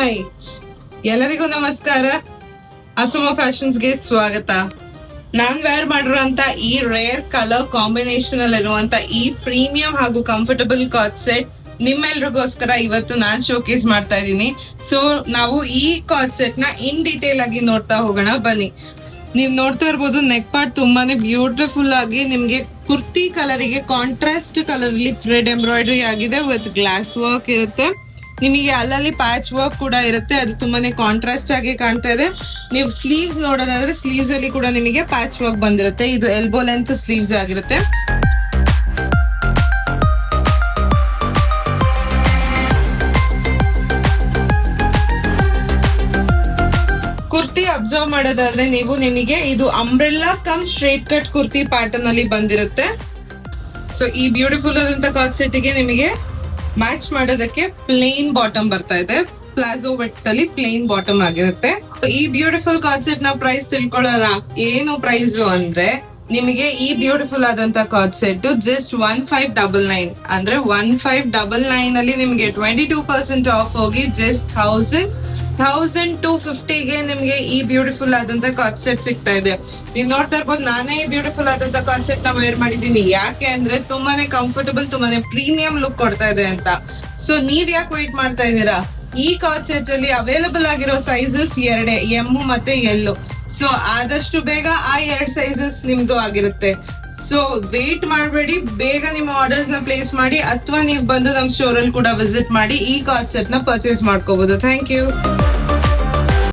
Hi, ಎಲ್ಲರಿಗೂ ನಮಸ್ಕಾರ. ಅಸುಮ ಫ್ಯಾಷನ್ಸ್ಗೆ ಸ್ವಾಗತ. ನಾನ್ ವೇರ್ ಮಾಡಿರುವಂತ ಈ ರೇರ್ ಕಲರ್ ಕಾಂಬಿನೇಷನ್ ಅಲ್ಲಿ ಇರುವಂತ ಈ ಪ್ರೀಮಿಯಂ ಹಾಗೂ ಕಂಫರ್ಟಬಲ್ ಕಾರ್ಡ್ ಸೆಟ್ ನಿಮ್ಮೆಲ್ರಿಗೋಸ್ಕರ ಇವತ್ತು ನಾನ್ ಶೋಕೇಸ್ ಮಾಡ್ತಾ ಇದ್ದೀನಿ. ಸೊ ನಾವು ಈ ಕಾರ್ಡ್ ಸೆಟ್ ನ ಇನ್ ಡೀಟೇಲ್ ಆಗಿ ನೋಡ್ತಾ ಹೋಗೋಣ ಬನ್ನಿ. ನೀವ್ ನೋಡ್ತಾ ಇರ್ಬೋದು, ನೆಕ್ ಪಾರ್ಟ್ ತುಂಬಾನೇ ಬ್ಯೂಟಿಫುಲ್ ಆಗಿ ನಿಮ್ಗೆ ಕುರ್ತಿ ಕಲರಿಗೆ ಕಾಂಟ್ರಾಸ್ಟ್ ಕಲರ್ ಅಲ್ಲಿ ಥ್ರೆಡ್ ಎಂಬ್ರಾಯ್ಡರಿ ಆಗಿದೆ ವಿತ್ ಗ್ಲಾಸ್ ವರ್ಕ್ ಇರುತ್ತೆ. ನಿಮಗೆ ಅಲ್ಲಲ್ಲಿ ಪ್ಯಾಚ್ ವರ್ಕ್ ಕೂಡ ಇರುತ್ತೆ, ಅದು ತುಂಬಾನೇ ಕಾಂಟ್ರಾಸ್ಟ್ ಆಗಿ ಕಾಣ್ತಾ ಇದೆ. ನೀವು ಸ್ಲೀವ್ಸ್ ನೋಡೋದಾದ್ರೆ ಸ್ಲೀವ್ಸ್ ಅಲ್ಲಿ ಕೂಡ ನಿಮಗೆ ಪ್ಯಾಚ್ ವರ್ಕ್ ಬಂದಿರುತ್ತೆ. ಇದು ಎಲ್ಬೋ ಲೆಂತ್ ಸ್ಲೀವ್ಸ್ ಆಗಿರುತ್ತೆ. ಕುರ್ತಿ ಅಬ್ಸರ್ವ್ ಮಾಡೋದಾದ್ರೆ ನಿಮಗೆ ಇದು umbrella come straight cut kurti pattern ಅಲ್ಲಿ ಬಂದಿರುತ್ತೆ. ಸೊ ಈ ಬ್ಯೂಟಿಫುಲ್ ಆದಂತ ಕಾರ್ಡ್ ಸೆಟ್ ಗೆ ನಿಮಗೆ ಮ್ಯಾಚ್ ಮಾಡೋದಕ್ಕೆ ಪ್ಲೇನ್ ಬಾಟಮ್ ಬರ್ತಾ ಇದೆ. ಪ್ಲಾಜೋ ವಿಡ್ತ್ ಅಲ್ಲಿ ಪ್ಲೇನ್ ಬಾಟಮ್ ಆಗಿರುತ್ತೆ. ಈ ಬ್ಯೂಟಿಫುಲ್ ಕಾರ್ಡ್ ಸೆಟ್ ನ ಪ್ರೈಸ್ ತಿಳ್ಕೊಳ್ಳೋಣ. ಏನು ಪ್ರೈಸ್ ಅಂದ್ರೆ ನಿಮಗೆ ಈ ಬ್ಯೂಟಿಫುಲ್ ಆದಂತ ಕಾರ್ಡ್ ಸೆಟ್ ಜಸ್ಟ್ 1599 ಅಂದ್ರೆ 1599 ಅಲ್ಲಿ ನಿಮಗೆ 22% ಆಫ್ ಹೋಗಿ ಜಸ್ಟ್ 1250ಗೆ ನಿಮ್ಗೆ ಈ ಬ್ಯೂಟಿಫುಲ್ ಆದಂತ ಕಾರ್ಡ್ ಸೆಟ್ ಸಿಗ್ತಾ ಇದೆ. ನೀವ್ ನೋಡ್ತಾ ಇರ್ಬೋದು, ನಾನೇ ಈ ಬ್ಯೂಟಿಫುಲ್ ಆದಂತ ಕಾರ್ಡ್ ಸೆಟ್ ನ ವೇರ್ ಮಾಡಿದ್ದೀನಿ. ಯಾಕೆ ಅಂದ್ರೆ ತುಂಬಾನೇ ಕಂಫರ್ಟಬಲ್, ತುಂಬಾನೇ ಪ್ರೀಮಿಯಂ ಲುಕ್ ಕೊಡ್ತಾ ಇದೆ ಅಂತ. ಸೊ ನೀವ್ ಯಾಕೆ ವೇಟ್ ಮಾಡ್ತಾ ಇದ್ದೀರಾ? ಈ ಕಾರ್ಡ್ ಸೆಟ್ ಅಲ್ಲಿ ಅವೈಲಬಲ್ ಆಗಿರೋ ಸೈಜಸ್ ಎರಡೇ, ಎಂ ಮತ್ತೆ ಎಲ್. ಸೊ ಆದಷ್ಟು ಬೇಗ ಆ 2 ಸೈಜಸ್ ನಿಮ್ದು ಆಗಿರುತ್ತೆ. ಸೊ ವೇಟ್ ಮಾಡಬೇಡಿ, ಬೇಗ ನಿಮ್ಮ ಆರ್ಡರ್ಸ್ ನ ಪ್ಲೇಸ್ ಮಾಡಿ, ಅಥವಾ ನೀವು ಬಂದು ನಮ್ ಸ್ಟೋರ್ ಅಲ್ಲಿ ಕೂಡ ವಿಸಿಟ್ ಮಾಡಿ ಈ ಕಾರ್ಡ್ ಸೆಟ್ ನ ಪರ್ಚೇಸ್ ಮಾಡ್ಕೋಬಹುದು. Thank you.